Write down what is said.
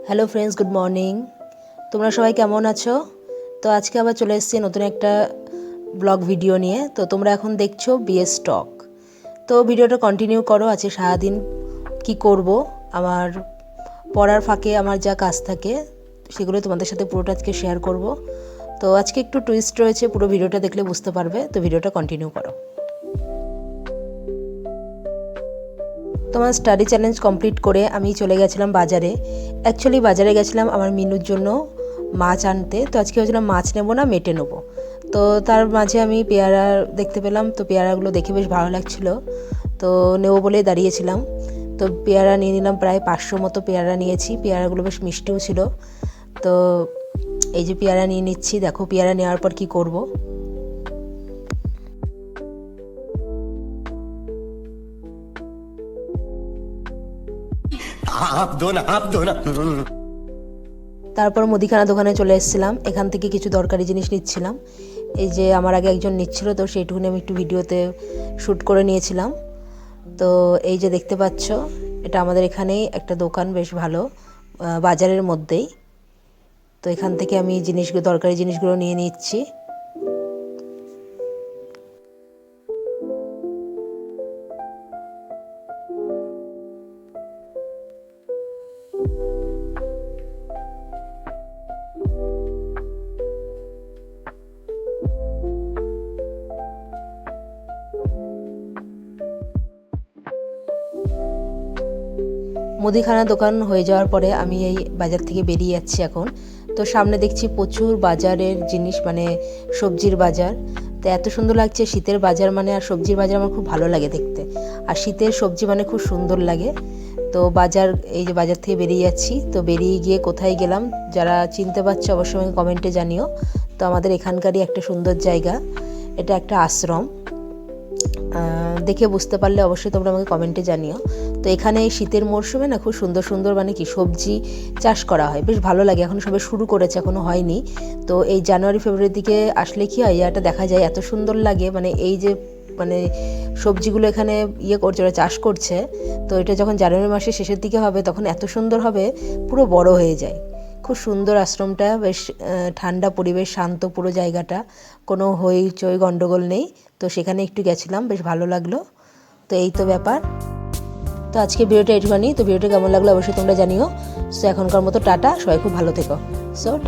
Hello friends, good morning. তোমরা সবাই কেমন আছো? তো আজকে আবার চলে এসেছি নতুন একটা ব্লগ ভিডিও নিয়ে। তো তোমরা এখন দেখছো বিএস টক। তো ভিডিওটা কন্টিনিউ করো। আজকে সারাদিন কি করব, আমার পড়ার ফাঁকে আমার যা কাজ থাকে সেগুলো তোমাদের সাথে পুরোটা আজকে শেয়ার করব। তো আজকে একটু টুইস্ট রয়েছে, পুরো ভিডিওটা দেখলে বুঝতে পারবে। তো ভিডিওটা কন্টিনিউ করো। তোমার স্টাডি চ্যালেঞ্জ কমপ্লিট করে আমি চলে গেছিলাম বাজারে। অ্যাকচুয়ালি বাজারে গেছিলাম আমার মিনুর জন্য মাছ আনতে। তো আজকে ভেবেছিলাম মাছ নেবো না মেটে নেবো। তো তার মাঝে আমি পেয়ারা দেখতে পেলাম। তো পেয়ারাগুলো দেখে বেশ ভালো লাগছিলো, তো নেবো বলেই দাঁড়িয়েছিলাম। তো পেয়ারা নিয়ে নিলাম, প্রায় 500 মতো পেয়ারা নিয়েছি। পেয়ারাগুলো বেশ মিষ্টিও ছিল। তো এই যে পেয়ারা নিয়ে নিচ্ছি, দেখো পেয়ারা নেওয়ার পর কি করব। তারপর মুদিখানা দোকানে চলে এসেছিলাম। এখান থেকে কিছু দরকারি জিনিস নিচ্ছিলাম। এই যে আমার আগে একজন নিচ্ছিল, তো সেইটুকুনি আমি একটু ভিডিওতে শ্যুট করে নিয়েছিলাম। তো এই যে দেখতে পাচ্ছ, এটা আমাদের এখানেই একটা দোকান, বেশ ভালো, বাজারের মধ্যেই। তো এখান থেকে আমি দরকারি জিনিসগুলো নিয়ে নিচ্ছি। মুদিখানা দোকান হয়ে যাওয়ার পরে আমি এই বাজার থেকে বেরিয়ে যাচ্ছি এখন। তো সামনে দেখছি প্রচুর বাজারের জিনিস, মানে সবজির বাজার। তো এত সুন্দর লাগছে, শীতের বাজার মানে, আর সবজির বাজার আমার খুব ভালো লাগে দেখতে। আর শীতের সবজি মানে খুব সুন্দর লাগে। তো এই যে বাজার থেকে বেরিয়ে যাচ্ছি। তো বেরিয়ে গিয়ে কোথায় গেলাম, যারা চিনতে পারছো অবশ্যই আমাকে কমেন্টে জানিও। তো আমাদের এখানকারই একটা সুন্দর জায়গা, এটা একটা আশ্রম। দেখে বুঝতে পারলে অবশ্যই তোমরা আমাকে কমেন্টে জানিও। তো এখানে শীতের মরশুমে না খুব সুন্দর সুন্দর মানে কি সবজি চাষ করা হয়, বেশ ভালো লাগে। এখন সবে শুরু করেছে, এখনও হয়নি। তো এই জানুয়ারি ফেব্রুয়ারির দিকে আসলে কি হয়, এটা দেখা যায়, এত সুন্দর লাগে। মানে এই যে মানে সবজিগুলো এখানে করছে, ওরা চাষ করছে। তো এটা যখন জানুয়ারি মাসের শেষের দিকে হবে, তখন এত সুন্দর হবে, পুরো বড় হয়ে যায়। খুব সুন্দর আশ্রমটা, বেশ ঠান্ডা পরিবেশ, শান্ত পুরো জায়গাটা, কোনো হইচই গণ্ডগোল নেই। তো সেখানে একটু গেছিলাম, বেশ ভালো লাগলো। তো এই তো ব্যাপার। তো আজকে ভিডিওটা একটুখানি। তো ভিডিওটা কেমন লাগলো অবশ্যই তোমরা জানিও। সো এখনকার মতো টাটা, সবাই খুব ভালো থেকো। So tata.